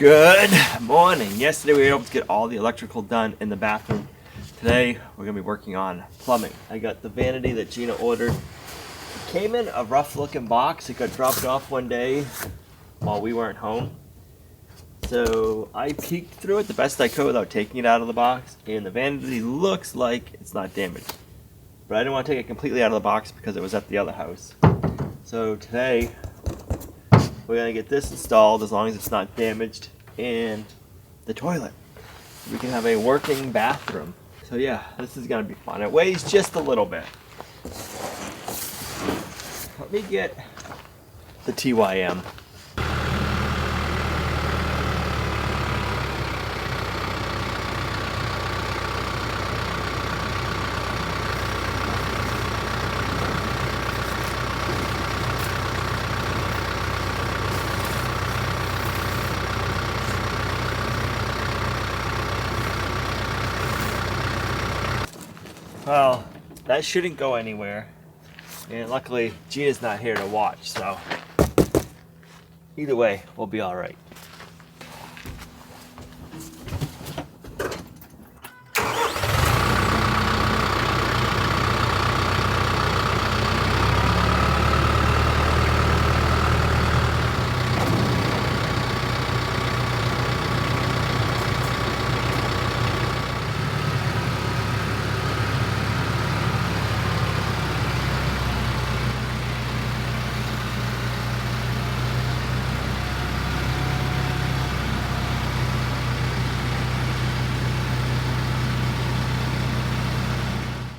Good morning. Yesterday we were able to get all the electrical done in the bathroom. Today we're going to be working on plumbing. I got the Vanity that Gina ordered. It came in a rough looking box. It got dropped off one day while we weren't home. So I peeked through it the best I could without taking it out of the box, and the Vanity looks like it's not damaged. But I didn't want to take it completely out of the box because it was at the other house. So today we're going to get this installed as long as it's not damaged, and the toilet. We can have a working bathroom. So yeah, this is going to be fun. It weighs just a little bit. Let me get the 𝑇YM. Well, that shouldn't go anywhere, and luckily Gina's not here to watch, so either way we'll be all right.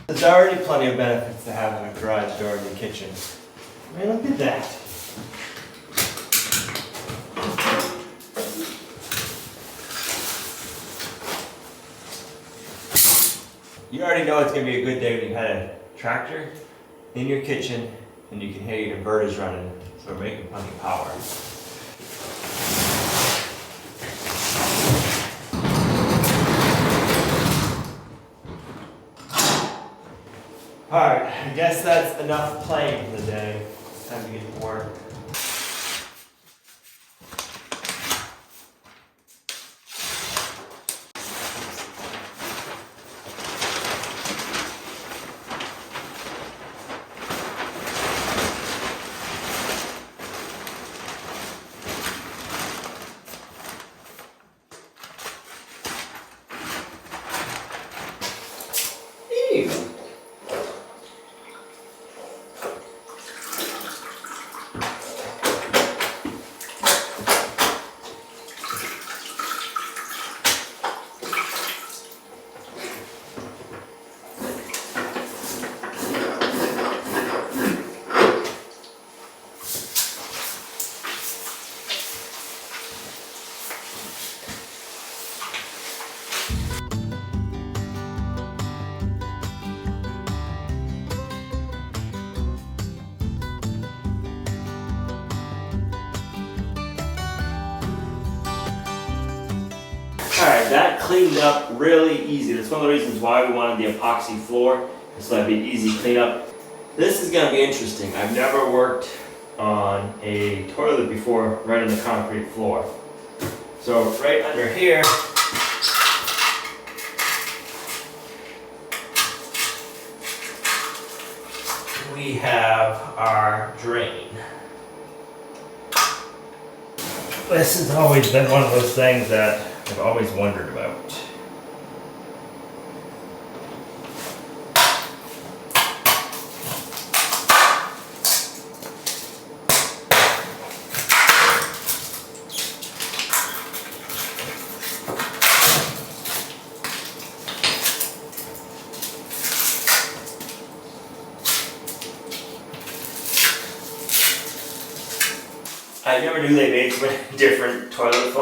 There's already plenty of benefits to having a garage door in the kitchen. I mean, look at that. You already know it's going to be a good day when you had a tractor in your kitchen and you can hear your inverters running, so we're making plenty of power. Alright, I guess that's enough playing for the day. Time to get to work. Ew. Alright, that cleaned up really easy. That's one of the reasons why we wanted the epoxy floor, so that'd be easy cleanup. This is going to be interesting. I've never worked on a toilet before right on the concrete floor. So right under here, we have our drain. This has always been one of those things that I've always wondered about. I never knew they made so many different toilet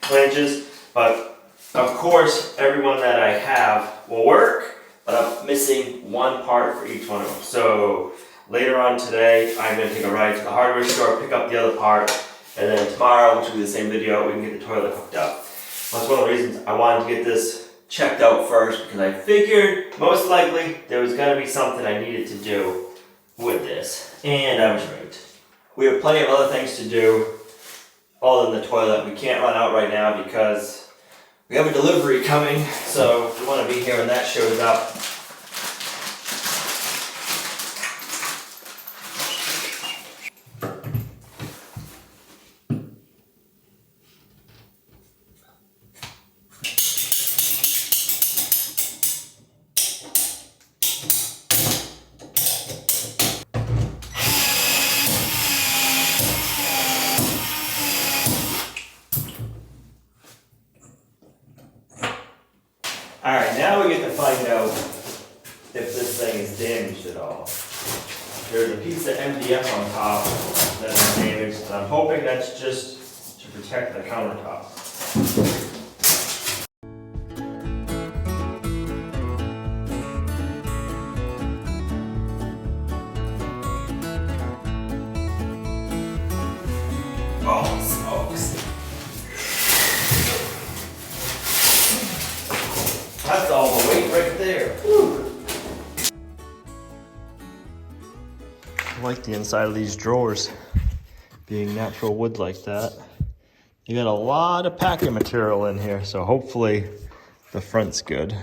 flanges, but of course every one that I have will work, but I'm missing one part for each one of them. So later on today, I'm going to take a ride to the hardware store, pick up the other part, and then tomorrow, which will be the same video, we can get the toilet hooked up. That's one of the reasons I wanted to get this checked out first, because I figured most likely there was going to be something I needed to do with this, and I was right. We have plenty of other things to do all in the toilet. We can't run out right now because we have a delivery coming, so we want to be here when that shows up. Alright, now we get to find out if this thing is damaged at all. There's a piece of MDF on top that's damaged, and I'm hoping that's just to protect the countertop. Oh, smokes. That's all the weight right there. Whew. I like the inside of these drawers being natural wood like that. You got a lot of packing material in here, so hopefully the front's good.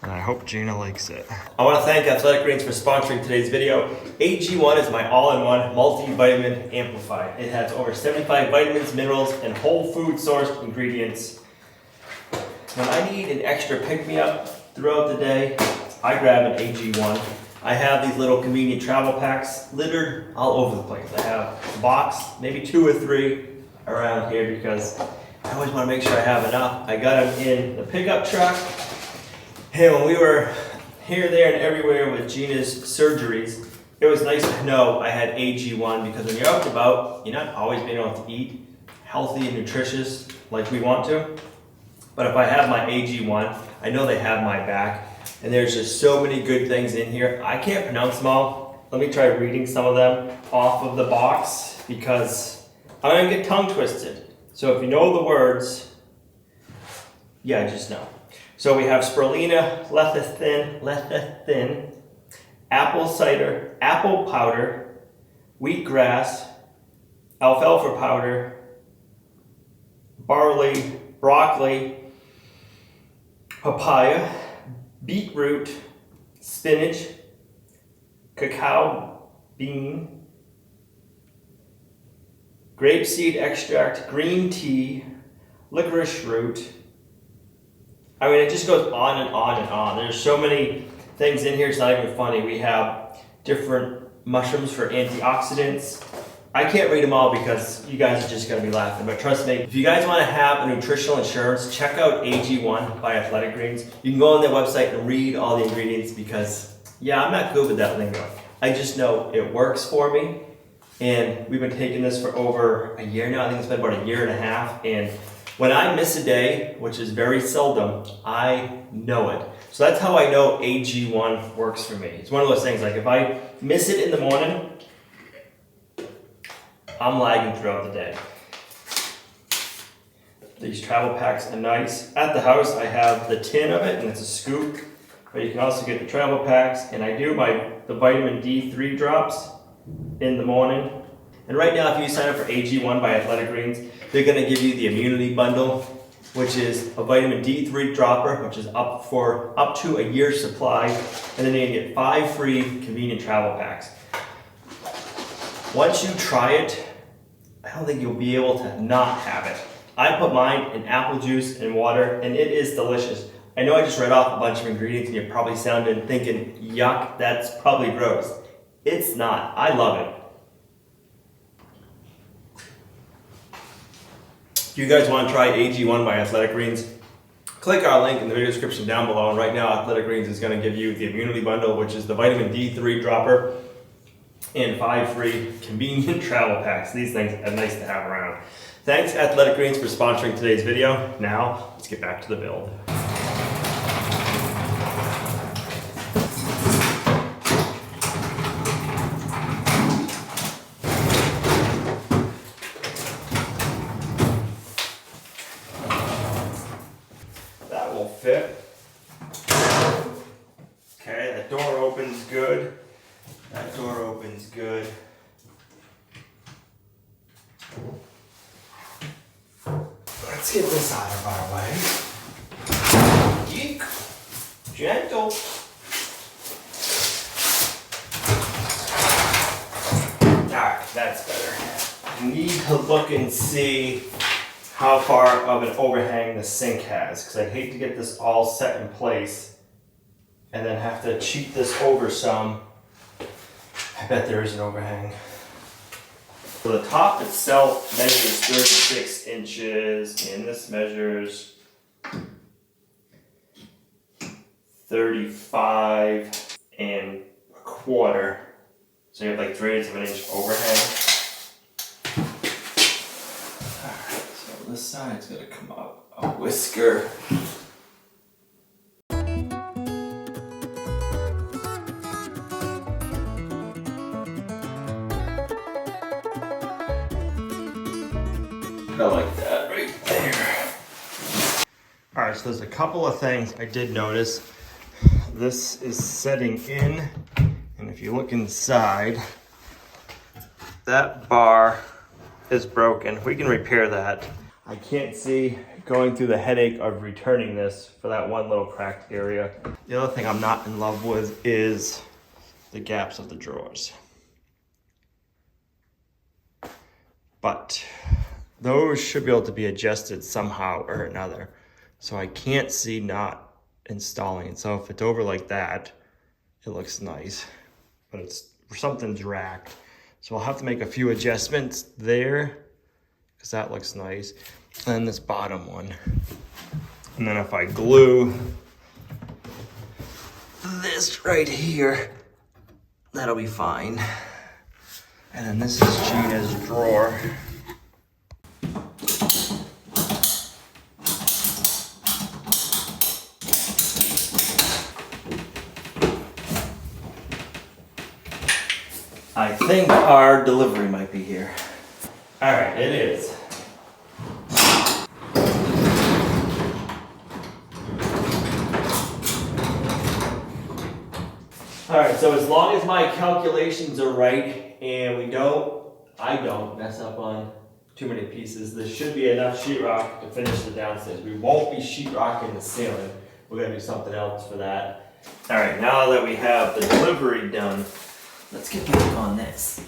And I hope Gina likes it. I want to thank Athletic Greens for sponsoring today's video. AG1 is my all-in-one multivitamin amplified. It has over 75 vitamins, minerals, and whole food sourced ingredients. When I need an extra pick-me-up throughout the day, I grab an AG1. I have these little convenient travel packs littered all over the place. I have a box, maybe 2 or 3 around here because I always want to make sure I have enough. I got them in the pickup truck. Hey, when we were here, there, and everywhere with Gina's surgeries, it was nice to know I had AG1 because when you're out and about, you're not always being able to eat healthy and nutritious like we want to. But if I have my AG1, I know they have my back. And there's just so many good things in here. I can't pronounce them all. Let me try reading some of them off of the box because I'm gonna get tongue twisted. So if you know the words, yeah, just know. So we have spirulina, lecithin, apple cider, apple powder, wheatgrass, alfalfa powder, barley, broccoli, papaya, beetroot, spinach, cacao bean, grapeseed extract, green tea, licorice root. I mean, it just goes on and on and on. There's so many things in here, it's not even funny. We have different mushrooms for antioxidants. I can't read them all because you guys are just gonna be laughing, but trust me, if you guys wanna have a nutritional insurance, check out AG1 by Athletic Greens. You can go on their website and read all the ingredients because, yeah, I'm not good with that lingo. I just know it works for me, and we've been taking this for over a year now. I think it's been about a year and a half, and when I miss a day, which is very seldom, I know it. So that's how I know AG1 works for me. It's one of those things, like if I miss it in the morning, I'm lagging throughout the day. These travel packs are nice. At the house, I have the tin of it, and it's a scoop. But you can also get the travel packs, and I do the vitamin D3 drops in the morning. And right now, if you sign up for AG1 by Athletic Greens, they're gonna give you the immunity bundle, which is a vitamin D3 dropper, which is up to a year's supply, and then you can get 5 free convenient travel packs. Once you try it, I don't think you'll be able to not have it. I put mine in apple juice and water, and it is delicious. I know I just read off a bunch of ingredients, and you're probably thinking, yuck, that's probably gross. It's not. I love it. If you guys want to try AG1 by Athletic Greens, click our link in the video description down below. And right now, Athletic Greens is going to give you the immunity bundle, which is the vitamin D3 dropper and 5 free convenient travel packs. These things are nice to have around. Thanks Athletic Greens for sponsoring today's video. Now, let's get back to the build. That will fit. Okay, that door opens good. That door opens good. let's get this out of our way. Eek. Gentle. Alright, that's better. I need to look and see how far of an overhang the sink has, because I hate to get this all set in place and then have to cheat this over some. I bet there is an overhang. So the top itself measures 36 inches, and this measures 35 1/4. So you have like 3/8 of an inch overhang. Alright, so this side's gonna come out a whisker. I like that right there. Alright, so there's a couple of things I did notice. This is setting in, and if you look inside, that bar is broken. We can repair that. I can't see going through the headache of returning this for that one little cracked area. The other thing I'm not in love with is the gaps of the drawers. But those should be able to be adjusted somehow or another. So I can't see not installing it. So if it's over like that, it looks nice, but it's something's racked. So I'll have to make a few adjustments there because that looks nice. And then this bottom one. And then if I glue this right here, that'll be fine. And then this is Gina's drawer. I think our delivery might be here. All right, it is. All right, so as long as my calculations are right and I don't mess up on too many pieces, there should be enough sheetrock to finish the downstairs. We won't be sheetrocking the ceiling. We're gonna do something else for that. All right, now that we have the delivery done, let's get back on this.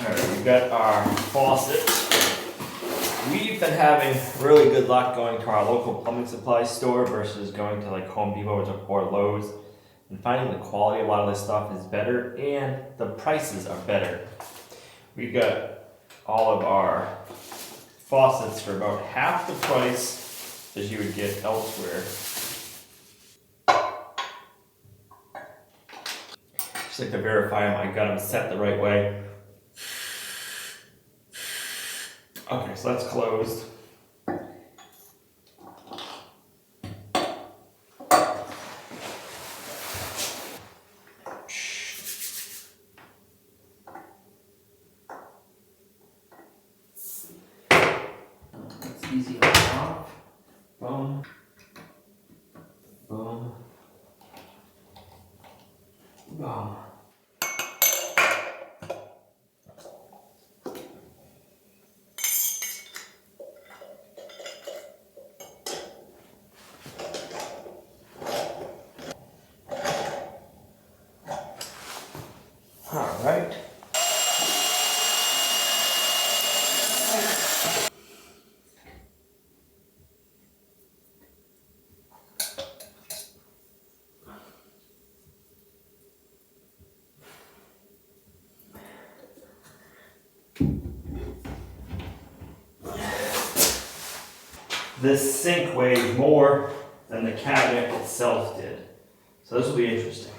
Alright, we've got our faucet. We've been having really good luck going to our local plumbing supply store versus going to like Home Depot or Lowe's, and finding the quality of a lot of this stuff is better and the prices are better. We've got all of our faucets for about half the price as you would get elsewhere. Just like to verify I got them set the right way. Okay, so that's closed. Easy off. Boom. Boom. Boom. All right. This sink weighs more than the cabinet itself did. So this will be interesting.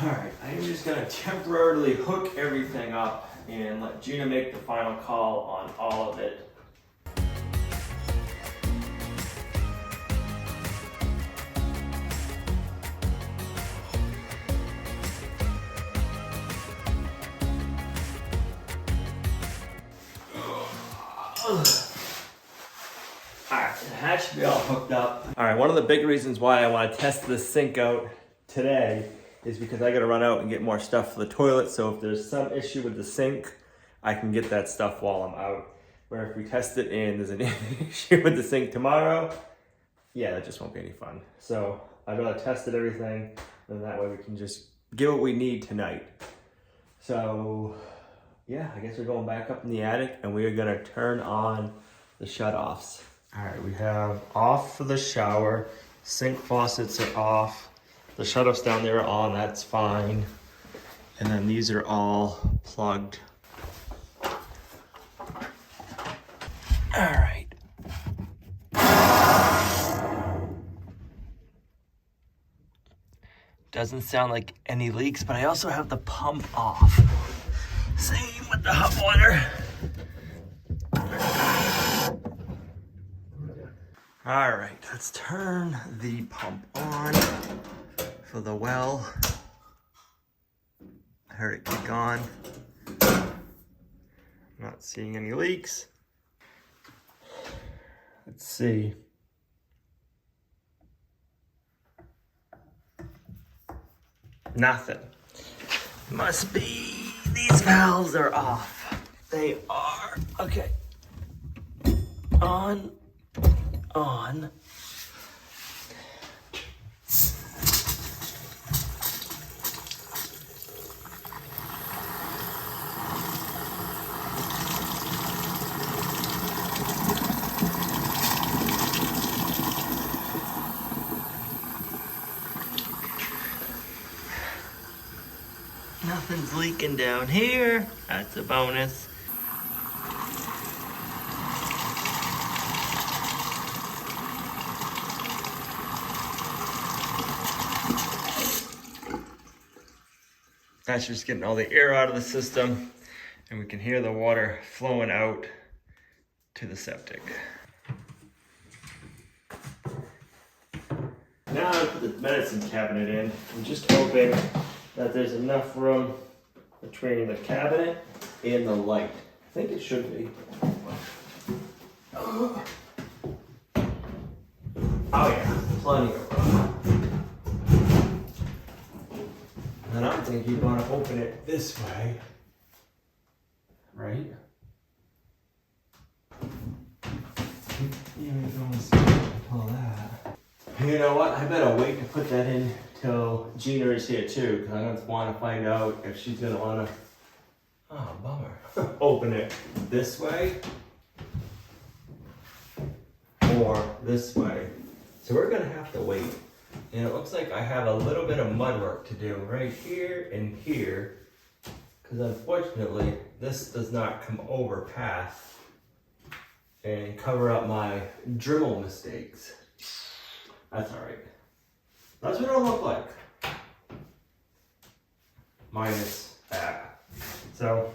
Alright, I'm just going to temporarily hook everything up and let Gina make the final call on all of it. Alright, that should be all hooked up. Alright, one of the big reasons why I want to test this sink out today is because I gotta run out and get more stuff for the toilet, so if there's some issue with the sink, I can get that stuff while I'm out. Where if we test it and there's an issue with the sink tomorrow, yeah, that just won't be any fun. So I'd rather test it everything, and that way we can just get what we need tonight. So yeah, I guess we're going back up in the attic and we are gonna turn on the shut-offs. All right, we have off for the shower, sink faucets are off, the shut-offs down there are on, that's fine. And then these are all plugged. All right. Doesn't sound like any leaks, but I also have the pump off. Same with the hot water. All right, let's turn the pump on for the well. I heard it kick on. Not seeing any leaks. Let's see. Nothing. Must be these valves are off. They are. Okay. On. Nothing's leaking down here. That's a bonus. That's just getting all the air out of the system, and we can hear the water flowing out to the septic. Now I put the medicine cabinet in. I'm just hoping that there's enough room between the cabinet and the light. I think it should be. Oh yeah, plenty of room. And I'm thinking you want to open it this way, right? All that. You know what? I better wait to put that in till Gina is here too, because I don't want to find out if she's gonna want to. Oh, bummer. Open it this way or this way. So we're gonna have to wait. And it looks like I have a little bit of mud work to do right here and here, because unfortunately this does not come over past and cover up my Dremel mistakes. That's all right. That's what it'll look like. Minus that. So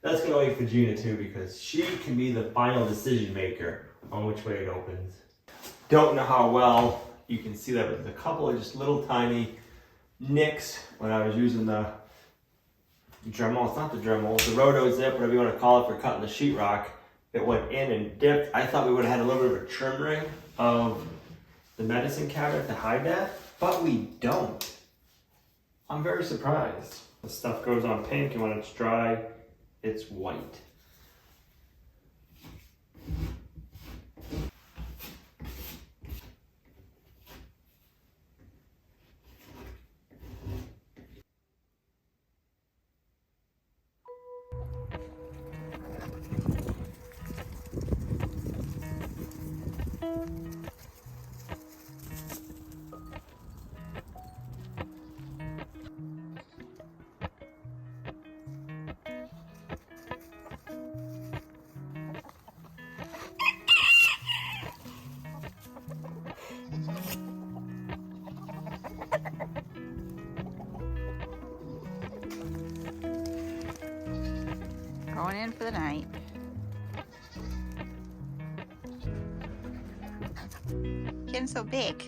that's gonna wait for Gina too, because she can be the final decision maker on which way it opens. Don't know how well you can see that, but there's a couple of just little tiny nicks when I was using the Dremel. It's not the Dremel, it's the roto zip, whatever you want to call it, for cutting the sheetrock. It went in and dipped. I thought we would have had a little bit of a trim ring of the medicine cabinet to hide that, but we don't. I'm very surprised. The stuff goes on pink, and when it's dry, it's white. Going in for the night. Getting so big.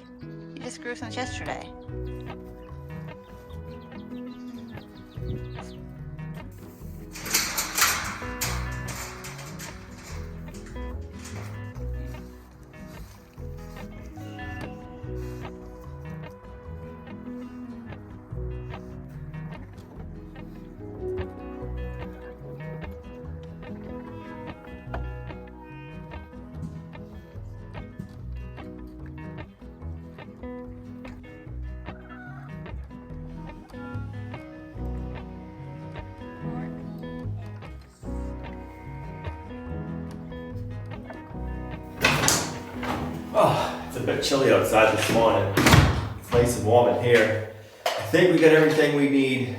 You just grew since yesterday. Oh, it's a bit chilly outside this morning. It's nice and warm in here. I think we got everything we need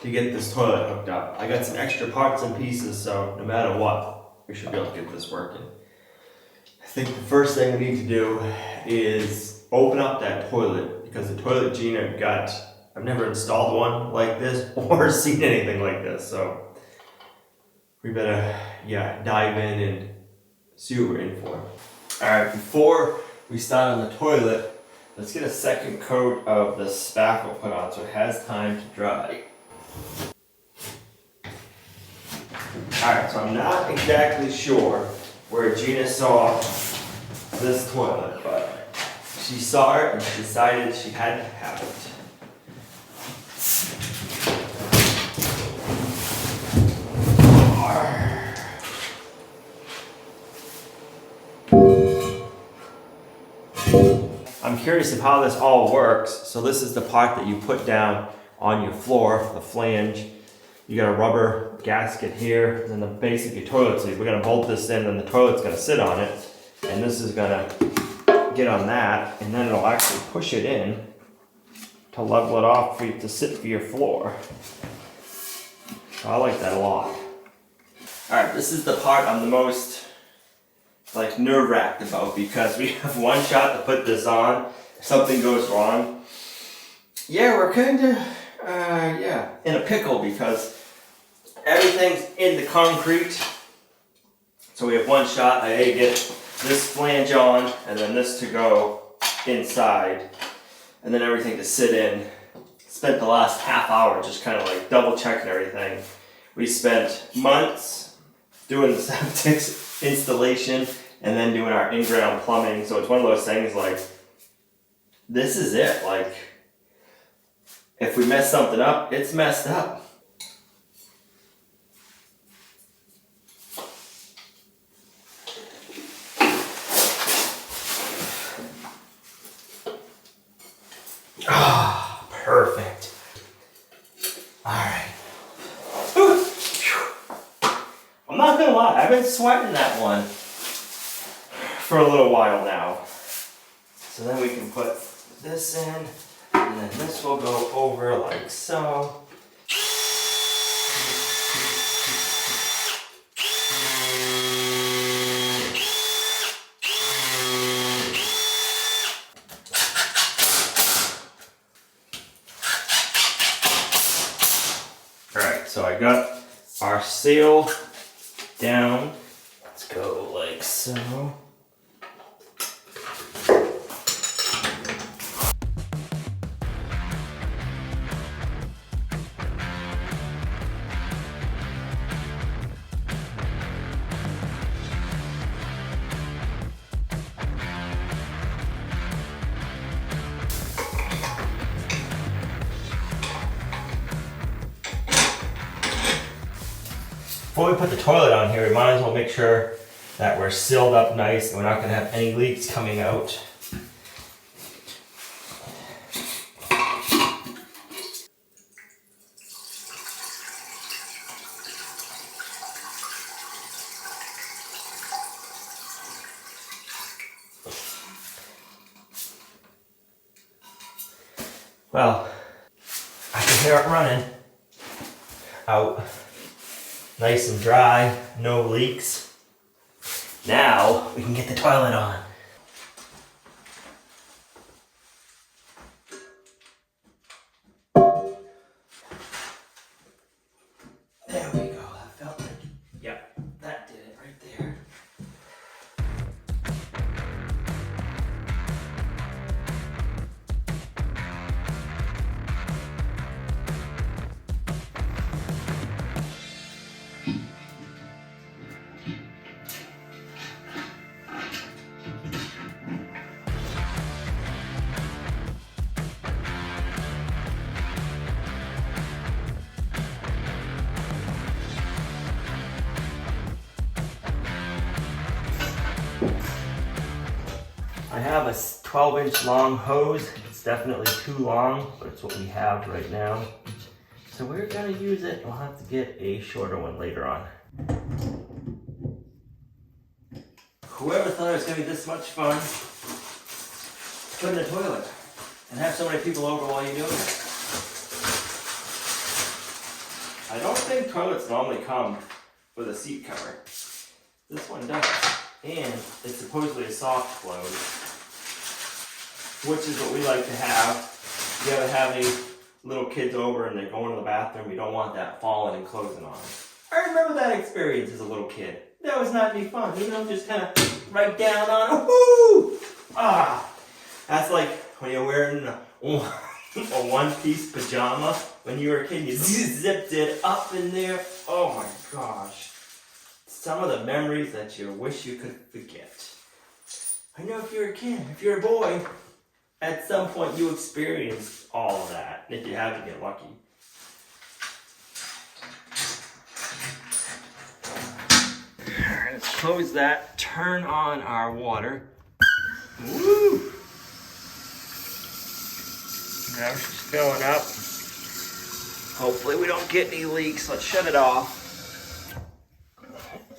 to get this toilet hooked up. I got some extra parts and pieces, so no matter what, we should be able to get this working. I think the first thing we need to do is open up that toilet, because the toilet Gina got, I've never installed one like this or seen anything like this, so we better, dive in and see what we're in for. Alright, before we start on the toilet, let's get a second coat of the spackle put on so it has time to dry. Alright, so I'm not exactly sure where Gina saw this toilet, but she saw it and she decided she had to have it. I'm curious of how this all works. So this is the part that you put down on your floor, the flange. You got a rubber gasket here, and then the base of your toilet seat. We're gonna bolt this in, and the toilet's gonna sit on it, and this is gonna get on that, and then it'll actually push it in to level it off for you to sit for your floor. So I like that a lot. All right, this is the part I'm the most nerve-wracked about, because we have one shot to put this on. If something goes wrong, we're kind of in a pickle, because everything's in the concrete. So we have one shot. I get this flange on, and then this to go inside, and then everything to sit in. Spent the last half hour just kind of double checking everything. We spent months doing the septic installation and then doing our in-ground plumbing. So it's one of those things this is it. If we mess something up, it's messed up. Ah, perfect. All right. I'm not gonna lie, I've been sweating that one for a little while now. So then we can put this in, and then this will go over like so. Alright, so I got our seal down. Let's go like so. Before we put the toilet on here, we might as well make sure that we're sealed up nice and we're not going to have any leaks coming out. Well, I can hear it running out. Nice and dry, no leaks. Now we can get the toilet on. There we go, that felt like, yep, that did it right there. I have a 12-inch long hose. It's definitely too long, but it's what we have right now. So we're gonna use it. We'll have to get a shorter one later on. Whoever thought it was gonna be this much fun put in the toilet and have so many people over while you're doing it. I don't think toilets normally come with a seat cover. This one does. And it's supposedly a soft close, which is what we like to have. If you ever have any little kids over and they're going to the bathroom, you don't want that falling and closing on them. I remember that experience as a little kid. That was not any fun. You know, just kind of right down on it. Woo! Ah! That's like when you're wearing a one-piece pajama when you were a kid. You zipped it up in there. Oh my gosh. Some of the memories that you wish you could forget. I know if you're a kid, if you're a boy, at some point you experienced all of that. If you have to get lucky. Alright, let's close that. Turn on our water. Woo! Now she's filling up. Hopefully we don't get any leaks. Let's shut it off.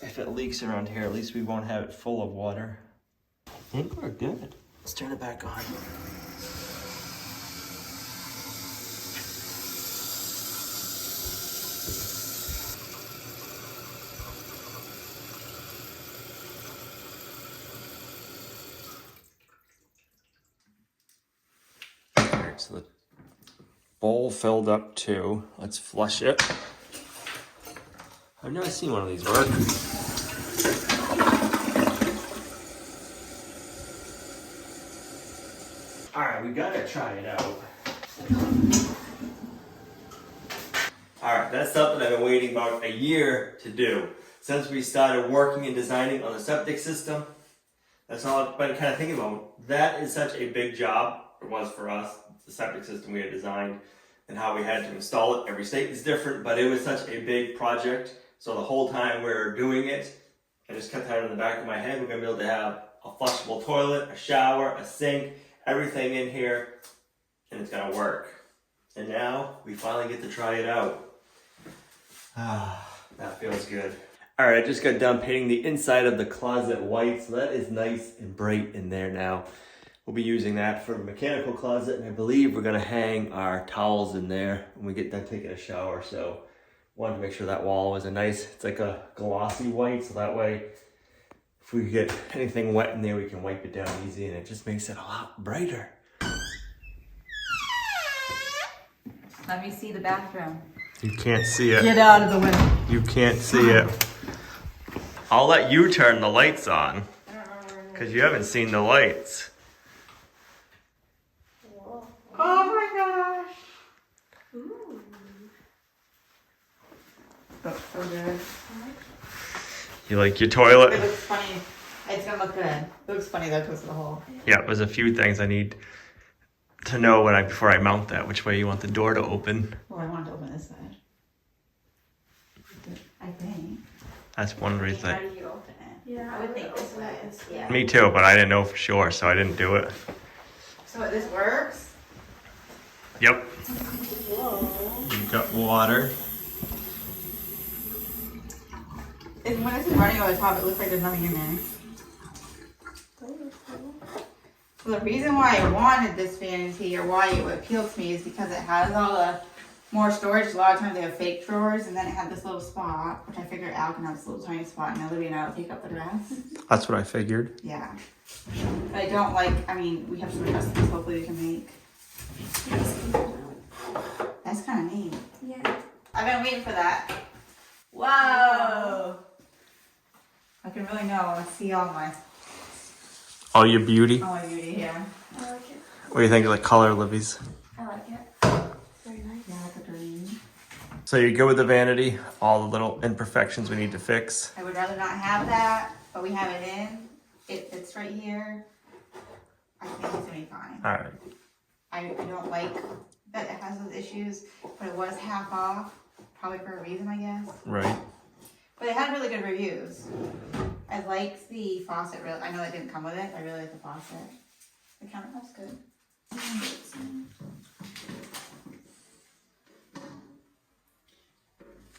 If it leaks around here, at least we won't have it full of water. I think we're good. Let's turn it back on. Alright, so the bowl filled up too. Let's flush it. I've never seen one of these work. Alright, we gotta try it out. Alright, that's something I've been waiting about a year to do. Since we started working and designing on the septic system, that's all I've been kind of thinking about. That is such a big job, it was for us, the septic system we had designed and how we had to install it. Every state is different, but it was such a big project. So the whole time we were doing it, I just kept having in the back of my head, we're gonna be able to have a flushable toilet, a shower, a sink, everything in here, and it's gonna work. And now we finally get to try it out. Ah, that feels good. All right, I just got done painting the inside of the closet white, so that is nice and bright in there now. We'll be using that for a mechanical closet, and I believe we're gonna hang our towels in there when we get done taking a shower. So wanted to make sure that wall was it's like a glossy white, so that way if we get anything wet in there, we can wipe it down easy, and it just makes it a lot brighter. Let me see the bathroom. You can't see it. Get out of the way. You can't see it. I'll let you turn the lights on, because you haven't seen the lights. Oh my gosh. Ooh. Looks so good. You like your toilet? It looks funny. It's gonna look good. It looks funny though because of the hole. Yeah, there's a few things I need to know before I mount that, which way you want the door to open. Well, I want to open this side. I think. That's one reason. How do you open it? Yeah, I would think this way. Yeah. Me too, but I didn't know for sure, so I didn't do it. So this works? Yep. Whoa. You've got water. And when it's running over the top, it looks like there's nothing in there. Well, the reason why I wanted this Vanity, or why it appealed to me, is because it has all the more storage. A lot of times they have fake drawers, and then it had this little spot, which I figured Al can have this little tiny spot, and Olivia and I will take up the rest. That's what I figured. Yeah. But I don't like, we have some recipes hopefully we can make. That's kind of neat. Yeah. I've been waiting for that. Whoa! I can really know and see all my All your beauty. beauty here. I like it. What do you think of the color, Libby's? I like it. Very nice. Yeah, the green. So you're good with the Vanity? All the little imperfections we need to fix? I would rather not have that, but we have it in. It fits right here. I think it's gonna be fine. All right. I don't like that it has those issues, but it was half off, probably for a reason, I guess. Right. But it had really good reviews. I liked the faucet. I know it didn't come with it, but I really like the faucet. The countertop's good.